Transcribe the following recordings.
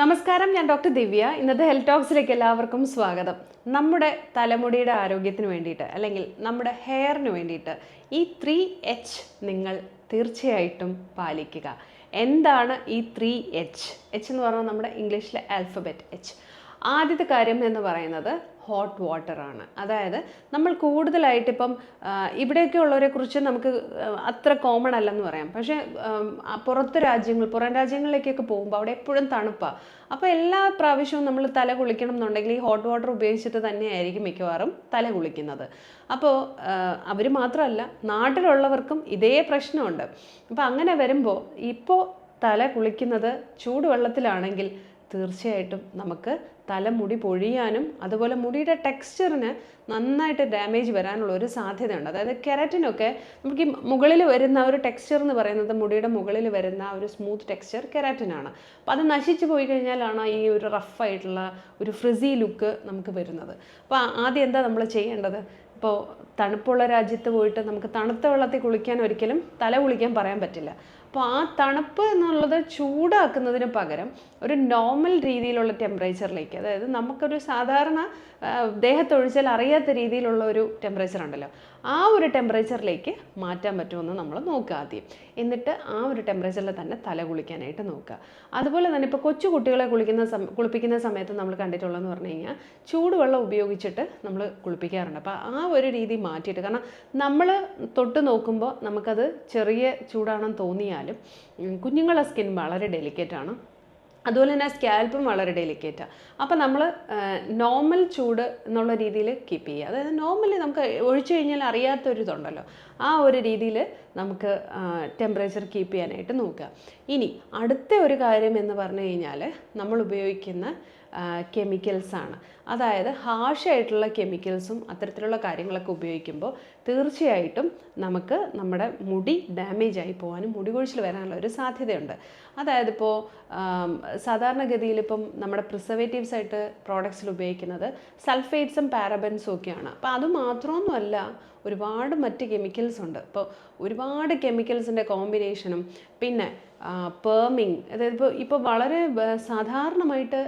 നമസ്കാരം, ഞാൻ ഡോക്ടർ ദിവ്യ. ഇന്നത്തെ ഹെൽത്ത് ടോക്സിലേക്ക് എല്ലാവർക്കും സ്വാഗതം. നമ്മുടെ തലമുടിയുടെ ആരോഗ്യത്തിന് വേണ്ടിയിട്ട് അല്ലെങ്കിൽ നമ്മുടെ ഹെയറിന് വേണ്ടിയിട്ട് ഈ 3H നിങ്ങൾ തീർച്ചയായിട്ടും പാലിക്കുക. എന്താണ് ഈ 3H? H എന്ന് പറഞ്ഞാൽ നമ്മുടെ ഇംഗ്ലീഷിലെ ആൽഫബറ്റ് H. ആദ്യത്തെ കാര്യം എന്ന് പറയുന്നത് ഹോട്ട് വാട്ടർ ആണ്. അതായത് നമ്മൾ കൂടുതലായിട്ട് ഇപ്പം ഇവിടെയൊക്കെ ഉള്ളവരെ കുറിച്ച് നമുക്ക് അത്ര കോമൺ അല്ലെന്ന് പറയാം. പക്ഷേ പുറം രാജ്യങ്ങളിലേക്കൊക്കെ പോകുമ്പോൾ അവിടെ എപ്പോഴും തണുപ്പാണ്. അപ്പോൾ എല്ലാ പ്രാവശ്യവും നമ്മൾ തല കുളിക്കണം എന്നുണ്ടെങ്കിൽ ഈ ഹോട്ട് വാട്ടർ ഉപയോഗിച്ചിട്ട് തന്നെയായിരിക്കും മിക്കവാറും തല കുളിക്കുന്നത്. അപ്പോൾ അവർ മാത്രമല്ല, നാട്ടിലുള്ളവർക്കും ഇതേ പ്രശ്നമുണ്ട്. അപ്പോൾ അങ്ങനെ വരുമ്പോൾ ഇപ്പോൾ തല കുളിക്കുന്നത് ചൂടുവെള്ളത്തിലാണെങ്കിൽ തീർച്ചയായിട്ടും നമുക്ക് തലമുടി പൊഴിയാനും അതുപോലെ മുടിയുടെ ടെക്സ്ചറിന് നന്നായിട്ട് ഡാമേജ് വരാനുള്ള ഒരു സാധ്യതയുണ്ട്. അതായത് കെരാറ്റിനൊക്കെ നമുക്ക് ഈ മുകളിൽ വരുന്ന ഒരു ടെക്സ്ചർ എന്ന് പറയുന്നത്, മുടിയുടെ മുകളിൽ വരുന്ന ഒരു സ്മൂത്ത് ടെക്സ്ചർ കെരാറ്റിനാണ്. അപ്പം അത് നശിച്ചു പോയി കഴിഞ്ഞാലാണ് ഈ ഒരു റഫായിട്ടുള്ള ഒരു ഫ്രിസി ലുക്ക് നമുക്ക് വരുന്നത്. അപ്പോൾ ആദ്യം എന്താ നമ്മൾ ചെയ്യേണ്ടത്? ഇപ്പോൾ തണുപ്പുള്ള രാജ്യത്ത് പോയിട്ട് നമുക്ക് തണുത്ത വെള്ളത്തിൽ കുളിക്കാൻ ഒരിക്കലും തല കുളിക്കാൻ പറയാൻ പറ്റില്ല. അപ്പോൾ ആ തണുപ്പ് എന്നുള്ളത് ചൂടാക്കുന്നതിന് പകരം ഒരു നോർമൽ രീതിയിലുള്ള ടെമ്പറേച്ചറിലേക്ക്, അതായത് നമുക്കൊരു സാധാരണ ദേഹത്തൊഴിച്ചാൽ അറിയാത്ത രീതിയിലുള്ള ഒരു ടെമ്പറേച്ചർ ഉണ്ടല്ലോ, ആ ഒരു ടെമ്പറേച്ചറിലേക്ക് മാറ്റാൻ പറ്റുമെന്ന് നമ്മൾ നോക്കുക ആദ്യം. എന്നിട്ട് ആ ഒരു ടെമ്പറേച്ചറിൽ തന്നെ തല കുളിക്കാനായിട്ട് നോക്കുക. അതുപോലെ തന്നെ ഇപ്പോൾ കൊച്ചു കുട്ടികളെ കുളിപ്പിക്കുന്ന സമയത്ത് നമ്മൾ കണ്ടിട്ടുള്ളതെന്ന് പറഞ്ഞു കഴിഞ്ഞാൽ ചൂടുവെള്ളം ഉപയോഗിച്ചിട്ട് നമ്മൾ കുളിപ്പിക്കാറുണ്ട്. അപ്പോൾ ആ ഒരു രീതി മാറ്റിയിട്ട്, കാരണം നമ്മൾ തൊട്ട് നോക്കുമ്പോൾ നമുക്കത് ചെറിയ ചൂടാണെന്ന് തോന്നിയാലും കുഞ്ഞുങ്ങളുടെ സ്കിൻ വളരെ ഡെലിക്കേറ്റാണ്. അതുപോലെ തന്നെ സ്കാൽപ്പും വളരെ ഡെലിക്കേറ്റാണ്. അപ്പോൾ നമ്മൾ നോർമൽ ചൂട് എന്നുള്ള രീതിയിൽ കീപ്പ് ചെയ്യുക. അതായത് നോർമലി നമുക്ക് ഒഴിച്ചു കഴിഞ്ഞാൽ അറിയാത്തൊരിതുണ്ടല്ലോ, ആ ഒരു രീതിയിൽ നമുക്ക് ടെമ്പറേച്ചർ കീപ്പ് ചെയ്യാനായിട്ട് നോക്കുക. ഇനി അടുത്ത ഒരു കാര്യം എന്ന് പറഞ്ഞു കഴിഞ്ഞാൽ നമ്മൾ ഉപയോഗിക്കുന്ന കെമിക്കൽസാണ്. അതായത് ഹാർഷായിട്ടുള്ള കെമിക്കൽസും അത്തരത്തിലുള്ള കാര്യങ്ങളൊക്കെ ഉപയോഗിക്കുമ്പോൾ തീർച്ചയായിട്ടും നമുക്ക് നമ്മുടെ മുടി ഡാമേജ് ആയി പോകാനും മുടി കൊഴിച്ചിൽ വരാനുള്ള ഒരു സാധ്യതയുണ്ട്. അതായത് ഇപ്പോൾ സാധാരണഗതിയിൽ ഇപ്പം നമ്മുടെ പ്രിസർവേറ്റീവ്സ് ആയിട്ട് പ്രോഡക്ട്സിൽ ഉപയോഗിക്കുന്നത് സൾഫേറ്റ്സും പാരബൻസും ഒക്കെയാണ്. അപ്പോൾ അത് മാത്രമൊന്നുമല്ല, ഒരുപാട് മറ്റ് കെമിക്കൽസ് ഉണ്ട്. ഇപ്പോൾ ഒരുപാട് കെമിക്കൽസിൻ്റെ കോമ്പിനേഷനും പിന്നെ പേർമിങ്, അതായത് ഇപ്പോൾ വളരെ സാധാരണമായിട്ട്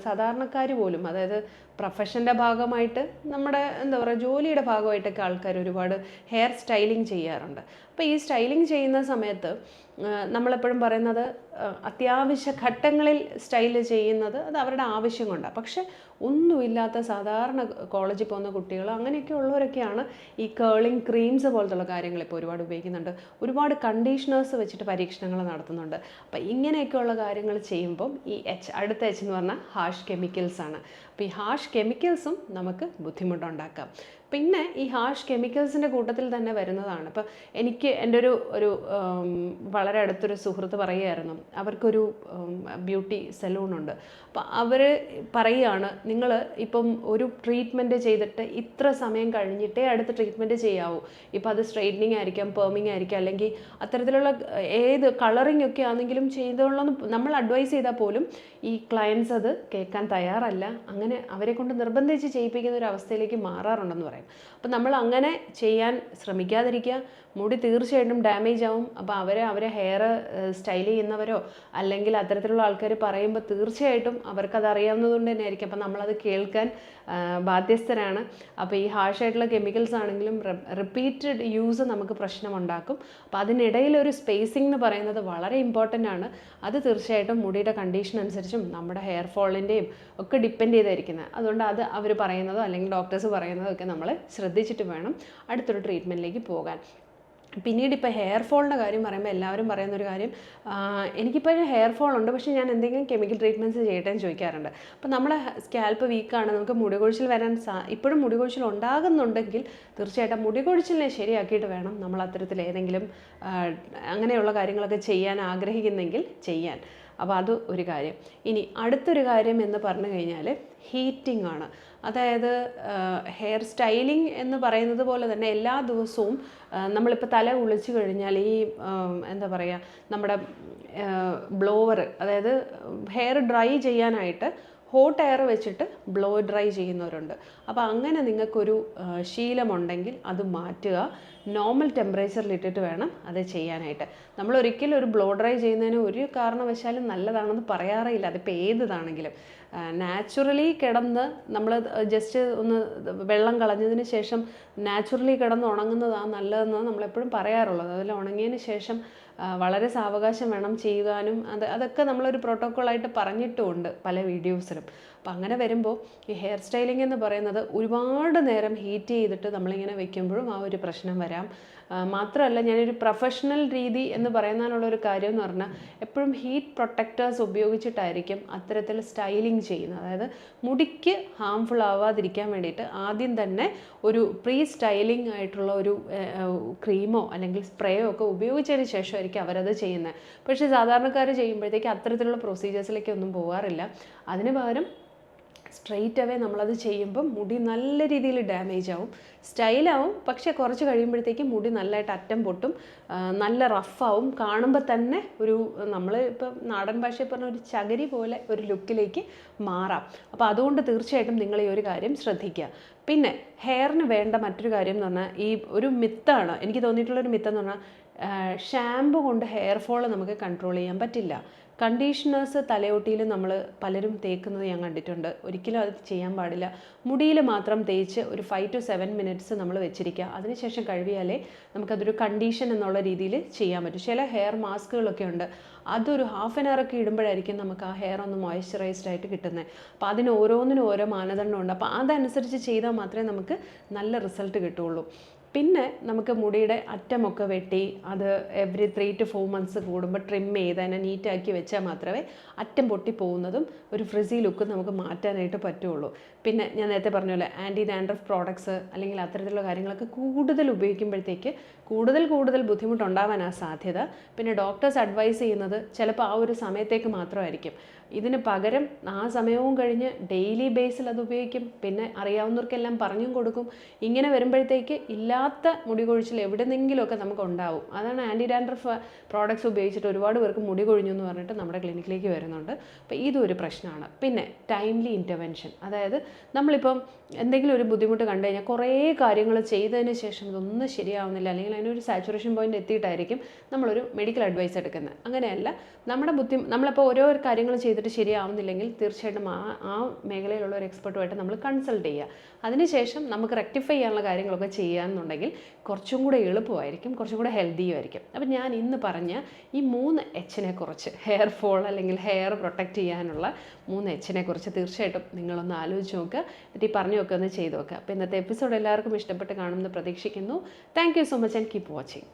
സാധാരണക്കാർ പോലും, അതായത് പ്രൊഫഷൻ്റെ ഭാഗമായിട്ട് നമ്മുടെ എന്താ പറയുക ജോലിയുടെ ഭാഗമായിട്ടൊക്കെ ആൾക്കാർ ഒരുപാട് ഹെയർ സ്റ്റൈലിംഗ് ചെയ്യാറുണ്ട്. അപ്പോൾ ഈ സ്റ്റൈലിംഗ് ചെയ്യുന്ന സമയത്ത് നമ്മളെപ്പോഴും പറയുന്നത് അത്യാവശ്യ ഘട്ടങ്ങളിൽ സ്റ്റൈൽ ചെയ്യുന്നത് അത് അവരുടെ ആവശ്യം കൊണ്ടാണ്. പക്ഷെ ഒന്നുമില്ലാത്ത സാധാരണ കോളേജിൽ പോകുന്ന കുട്ടികൾ അങ്ങനെയൊക്കെ ഉള്ളവരൊക്കെയാണ് ഈ കേളിംഗ് ക്രീംസ് പോലത്തുള്ള കാര്യങ്ങൾ ഇപ്പോൾ ഒരുപാട് ഉപയോഗിക്കുന്നുണ്ട്. ഒരുപാട് കണ്ടീഷണേഴ്സ് വെച്ചിട്ട് പരീക്ഷണങ്ങൾ നടത്തുന്നുണ്ട്. അപ്പോൾ ഇങ്ങനെയൊക്കെയുള്ള കാര്യങ്ങൾ ചെയ്യുമ്പം ഈ അടുത്ത H എന്ന് പറഞ്ഞാൽ ഹാഷ് കെമിക്കൽസാണ്. അപ്പോൾ ഈ ഹാഷ് കെമിക്കൽസും നമുക്ക് ബുദ്ധിമുട്ടുണ്ടാക്കാം. പിന്നെ ഈ ഹാഷ് കെമിക്കൽസിൻ്റെ കൂട്ടത്തിൽ തന്നെ വരുന്നതാണ്. ഇപ്പം എനിക്ക് എൻ്റെ ഒരു വളരെ അടുത്തൊരു സുഹൃത്ത് പറയുകയായിരുന്നു, അവർക്കൊരു ബ്യൂട്ടി സലൂണുണ്ട്. അപ്പം അവർ പറയുകയാണ്, നിങ്ങൾ ഇപ്പം ഒരു ട്രീറ്റ്മെൻറ്റ് ചെയ്തിട്ട് ഇത്ര സമയം കഴിഞ്ഞിട്ടേ അടുത്ത ട്രീറ്റ്മെൻറ്റ് ചെയ്യാവൂ. ഇപ്പം അത് സ്ട്രെയിറ്റനിങ് ആയിരിക്കാം, പെർമിങ് ആയിരിക്കാം, അല്ലെങ്കിൽ അത്തരത്തിലുള്ള ഏത് കളറിങ് ഒക്കെ ആണെങ്കിലും ചെയ്തോളന്ന് നമ്മൾ അഡ്വൈസ് ചെയ്താൽ പോലും ഈ ക്ലയൻസ് അത് കേൾക്കാൻ തയ്യാറല്ല. അങ്ങനെ അവരെ കൊണ്ട് നിർബന്ധിച്ച് ചെയ്യിപ്പിക്കുന്ന ഒരു അവസ്ഥയിലേക്ക് മാറാറുണ്ടെന്ന് പറയും. അപ്പം നമ്മൾ അങ്ങനെ ചെയ്യാൻ ശ്രമിക്കാതിരിക്കുക. മുടി തീർച്ചയായിട്ടും ഡാമേജ് ആവും. അപ്പോൾ അവരെ ഹെയർ സ്റ്റൈൽ ചെയ്യുന്നവരോ അല്ലെങ്കിൽ അത്തരത്തിലുള്ള ആൾക്കാർ പറയുമ്പോൾ തീർച്ചയായിട്ടും അവർക്കത് അറിയാവുന്നതുകൊണ്ട് തന്നെ ആയിരിക്കും. അപ്പം നമ്മളത് കേൾക്കാൻ ബാധ്യസ്ഥരാണ്. അപ്പോൾ ഈ ഹാർഷായിട്ടുള്ള കെമിക്കൽസ് ആണെങ്കിലും റിപ്പീറ്റഡ് യൂസ് നമുക്ക് പ്രശ്നമുണ്ടാക്കും. അപ്പോൾ അതിനിടയിൽ ഒരു സ്പേസിംഗ് എന്ന് പറയുന്നത് വളരെ ഇമ്പോർട്ടൻ്റ് ആണ്. അത് തീർച്ചയായിട്ടും മുടിയുടെ കണ്ടീഷൻ അനുസരിച്ചും നമ്മുടെ ഹെയർ ഫോളിൻ്റെയും ഒക്കെ ഡിപ്പെൻഡ് ചെയ്തായിരിക്കുന്നത്. അതുകൊണ്ട് അത് അവർ പറയുന്നതോ അല്ലെങ്കിൽ ഡോക്ടേഴ്സ് പറയുന്നതോ ഒക്കെ നമ്മൾ ശ്രദ്ധിച്ചിട്ട് വേണം അടുത്തൊരു ട്രീറ്റ്മെൻറ്റിലേക്ക് പോകാൻ. പിന്നീട് ഇപ്പോൾ ഹെയർ ഫോളിൻ്റെ കാര്യം പറയുമ്പോൾ എല്ലാവരും പറയുന്നൊരു കാര്യം, എനിക്കിപ്പോൾ ഹെയർ ഫോൾ ഉണ്ട് പക്ഷേ ഞാൻ എന്തെങ്കിലും കെമിക്കൽ ട്രീറ്റ്മെൻറ്റ്സ് ചെയ്യട്ടെ എന്ന് ചോദിക്കാറുണ്ട്. അപ്പോൾ നമ്മുടെ സ്കാൽപ്പ് വീക്കാണ്, നമുക്ക് മുടി കൊഴിച്ചിൽ വരാൻ ഇപ്പോഴും മുടി കൊഴിച്ചിൽ ഉണ്ടാകുന്നുണ്ടെങ്കിൽ തീർച്ചയായിട്ടും മുടി കൊഴിച്ചിലിനെ ശരിയാക്കിയിട്ട് വേണം നമ്മൾ അത്തരത്തിൽ ഏതെങ്കിലും അങ്ങനെയുള്ള കാര്യങ്ങളൊക്കെ ചെയ്യാൻ ആഗ്രഹിക്കുന്നെങ്കിൽ ചെയ്യാൻ. അപ്പോൾ അത് ഒരു കാര്യം. ഇനി അടുത്തൊരു കാര്യം എന്ന് പറഞ്ഞു കഴിഞ്ഞാൽ ഹീറ്റിംഗ് ആണ്. അതായത് ഹെയർ സ്റ്റൈലിംഗ് എന്ന് പറയുന്നത് പോലെ തന്നെ എല്ലാ ദിവസവും നമ്മളിപ്പോൾ തല കുളിച്ച് കഴിഞ്ഞാൽ ഈ എന്താ പറയുക നമ്മുടെ ബ്ലോവർ, അതായത് ഹെയർ ഡ്രൈ ചെയ്യാനായിട്ട് ഹോട്ട് എയർ വെച്ചിട്ട് ബ്ലോ ഡ്രൈ ചെയ്യുന്നവരുണ്ട്. അപ്പോൾ അങ്ങനെ നിങ്ങൾക്കൊരു ശീലമുണ്ടെങ്കിൽ അത് മാറ്റുക. നോർമൽ ടെമ്പറേച്ചറിലിട്ടിട്ട് വേണം അത് ചെയ്യാനായിട്ട്. നമ്മൾ ഒരിക്കലും ഒരു ബ്ലോ ഡ്രൈ ചെയ്യുന്നതിന് ഒരു കാരണവശാലും നല്ലതാണെന്ന് പറയാറേയില്ല. അതിപ്പോൾ ഏതാണെങ്കിലും നാച്ചുറലി കിടന്ന് നമ്മൾ ജസ്റ്റ് ഒന്ന് വെള്ളം കളഞ്ഞതിന് ശേഷം നാച്ചുറലി കിടന്ന് ഉണങ്ങുന്നതാണ് നല്ലതെന്നാണ് നമ്മളെപ്പോഴും പറയാറുള്ളത്. അതിൽ ഉണങ്ങിയതിന് ശേഷം വളരെ സാവകാശം വേണം ചെയ്യുവാനും അതൊക്കെ നമ്മളൊരു പ്രോട്ടോക്കോളായിട്ട് പറഞ്ഞിട്ടുമുണ്ട് പല വീഡിയോസിലും. അപ്പം അങ്ങനെ വരുമ്പോൾ ഈ ഹെയർ സ്റ്റൈലിംഗ് എന്ന് പറയുന്നത് ഒരുപാട് നേരം ഹീറ്റ് ചെയ്തിട്ട് നമ്മളിങ്ങനെ വെക്കുമ്പോഴും ആ ഒരു പ്രശ്നം വരാം. മാത്രമല്ല, ഞാനൊരു പ്രൊഫഷണൽ രീതി എന്ന് പറയുന്നതിനുള്ളൊരു കാര്യം എന്ന് പറഞ്ഞാൽ എപ്പോഴും ഹീറ്റ് പ്രൊട്ടക്റ്റേഴ്സ് ഉപയോഗിച്ചിട്ടായിരിക്കും അത്തരത്തിൽ സ്റ്റൈലിംഗ് ചെയ്യുന്നത്. അതായത് മുടിക്ക് ഹാംഫുൾ ആവാതിരിക്കാൻ വേണ്ടിയിട്ട് ആദ്യം തന്നെ ഒരു പ്രീ സ്റ്റൈലിംഗ് ആയിട്ടുള്ള ഒരു ക്രീമോ അല്ലെങ്കിൽ സ്പ്രേയോ ഒക്കെ ഉപയോഗിച്ചതിന് ശേഷമായിരിക്കും അവരത് ചെയ്യുന്നത്. പക്ഷേ സാധാരണക്കാർ ചെയ്യുമ്പോഴത്തേക്ക് അത്തരത്തിലുള്ള പ്രൊസീജിയേഴ്സിലേക്കൊന്നും പോകാറില്ല. അതിന് പകരം സ്ട്രെയിറ്റ് അവേ നമ്മളത് ചെയ്യുമ്പം മുടി നല്ല രീതിയിൽ ഡാമേജ് ആവും, സ്റ്റൈലാവും. പക്ഷേ കുറച്ച് കഴിയുമ്പോഴത്തേക്കും മുടി നല്ലതായിട്ട് അറ്റം പൊട്ടും, നല്ല റഫാവും. കാണുമ്പോൾ തന്നെ ഒരു നമ്മൾ ഇപ്പം നാടൻ ഭാഷയിൽ പറഞ്ഞ ഒരു ചകിരി പോലെ ഒരു ലുക്കിലേക്ക് മാറാം. അപ്പോൾ അതുകൊണ്ട് തീർച്ചയായിട്ടും നിങ്ങൾ ഈ ഒരു കാര്യം ശ്രദ്ധിക്കുക. പിന്നെ ഹെയറിന് വേണ്ട മറ്റൊരു കാര്യം എന്ന് പറഞ്ഞാൽ ഈ ഒരു മിത്താണ്, എനിക്ക് തോന്നിയിട്ടുള്ളൊരു മിത്തെന്ന് പറഞ്ഞാൽ ഷാമ്പു കൊണ്ട് ഹെയർ ഫോൾ നമുക്ക് കൺട്രോൾ ചെയ്യാൻ പറ്റില്ല. കണ്ടീഷണേഴ്സ് തലയോട്ടിയിൽ നമ്മൾ പലരും തേക്കുന്നത് ഞാൻ കണ്ടിട്ടുണ്ട്. ഒരിക്കലും അത് ചെയ്യാൻ പാടില്ല. മുടിയിൽ മാത്രം തേച്ച് ഒരു 5 to 7 മിനിറ്റ്സ് നമ്മൾ വെച്ചിരിക്കുക. അതിനുശേഷം കഴുകിയാലേ നമുക്കതൊരു കണ്ടീഷൻ എന്നുള്ള രീതിയിൽ ചെയ്യാൻ പറ്റും. ചില ഹെയർ മാസ്കുകളൊക്കെ ഉണ്ട്, അതൊരു ഹാഫ് ആൻ അവർ ഒക്കെ ഇടുമ്പോഴായിരിക്കും നമുക്ക് ആ ഹെയർ ഒന്ന് മോയ്സ്ചറൈസ്ഡ് ആയിട്ട് കിട്ടുന്നത്. അപ്പോൾ അതിന് ഓരോന്നിനും ഓരോ മാനദണ്ഡമുണ്ട്. അപ്പോൾ അതനുസരിച്ച് ചെയ്താൽ മാത്രമേ നമുക്ക് നല്ല റിസൾട്ട് കിട്ടുകയുള്ളൂ. പിന്നെ നമുക്ക് മുടിയുടെ അറ്റമൊക്കെ വെട്ടി അത് എവറി 3 to 4 months കൂടുമ്പോൾ ട്രിം ചെയ്ത് അതിനെ നീറ്റാക്കി വെച്ചാൽ മാത്രമേ അറ്റം പൊട്ടിപ്പോകുന്നതും ഒരു ഫ്രിസി ലുക്ക് നമുക്ക് മാറ്റാനായിട്ട് പറ്റുള്ളൂ. പിന്നെ ഞാൻ നേരത്തെ പറഞ്ഞ പോലെ ആൻറ്റി ഡാൻഡ്രഫ് പ്രോഡക്ട്സ് അല്ലെങ്കിൽ അത്തരത്തിലുള്ള കാര്യങ്ങളൊക്കെ കൂടുതൽ ഉപയോഗിക്കുമ്പോഴത്തേക്ക് കൂടുതൽ ബുദ്ധിമുട്ടുണ്ടാവാനാണ് സാധ്യത. പിന്നെ ഡോക്ടേഴ്സ് അഡ്വൈസ് ചെയ്യുന്നത് ചിലപ്പോൾ ആ ഒരു സമയത്തേക്ക് മാത്രമായിരിക്കും. ഇതിന് പകരം ആ സമയവും കഴിഞ്ഞ് ഡെയിലി ബേസിൽ അത് ഉപയോഗിക്കും. പിന്നെ അറിയാവുന്നവർക്കെല്ലാം പറഞ്ഞും കൊടുക്കും. ഇങ്ങനെ വരുമ്പോഴത്തേക്ക് ഇല്ലാത്ത മുടി കൊഴിച്ചിൽ എവിടെന്നെങ്കിലുമൊക്കെ നമുക്ക് ഉണ്ടാവും. അതാണ് ആൻറ്റി ഡാൻഡ്രഫ് പ്രോഡക്ട്സ് ഉപയോഗിച്ചിട്ട് ഒരുപാട് പേർക്ക് മുടി കൊഴിഞ്ഞു എന്ന് പറഞ്ഞിട്ട് നമ്മുടെ ക്ലിനിക്കിലേക്ക് വരുന്നുണ്ട്. അപ്പോൾ ഇതൊരു പ്രശ്നമാണ്. പിന്നെ ടൈംലി ഇൻ്റർവെൻഷൻ, അതായത് നമ്മളിപ്പം എന്തെങ്കിലും ഒരു ബുദ്ധിമുട്ട് കണ്ടു കഴിഞ്ഞാൽ കുറേ കാര്യങ്ങൾ ചെയ്തതിന് ശേഷം ഇതൊന്നും ശരിയാവുന്നില്ല, അല്ലെങ്കിൽ അതിനൊരു സാച്ചുറേഷൻ പോയിന്റ് എത്തിയിട്ടായിരിക്കും നമ്മളൊരു മെഡിക്കൽ അഡ്വൈസ് എടുക്കുന്നത്. അങ്ങനെയല്ല, നമ്മളിപ്പോൾ ഓരോ കാര്യങ്ങൾ ചെയ്തിട്ട് ശരിയാവുന്നില്ലെങ്കിൽ തീർച്ചയായിട്ടും ആ മേഖലയിലുള്ള ഒരു എക്സ്പെർട്ടുമായിട്ട് നമ്മൾ കൺസൾട്ട് ചെയ്യുക. അതിനുശേഷം നമുക്ക് റെക്ടിഫൈ ചെയ്യാനുള്ള കാര്യങ്ങളൊക്കെ ചെയ്യാമെന്നുണ്ടെങ്കിൽ കുറച്ചും കൂടെ എളുപ്പമായിരിക്കും, കുറച്ചും കൂടെ ഹെൽത്തിയും ആയിരിക്കും. അപ്പം ഞാൻ ഇന്ന് പറഞ്ഞ ഈ 3 Hനെ കുറിച്ച്, ഹെയർ ഫോൾ അല്ലെങ്കിൽ ഹെയർ പ്രൊട്ടക്റ്റ് ചെയ്യാനുള്ള 3 Hനെ കുറിച്ച് തീർച്ചയായിട്ടും നിങ്ങളൊന്ന് ആലോചിച്ച് നോക്കുക. എന്നിട്ട് ഈ പറഞ്ഞൊക്കെ ഒന്ന് ചെയ്ത് നോക്കുക. അപ്പോൾ ഇന്നത്തെ എപ്പിസോഡ് എല്ലാവർക്കും ഇഷ്ടപ്പെട്ട് കാണുമെന്ന് പ്രതീക്ഷിക്കുന്നു. Thank you so much and keep watching.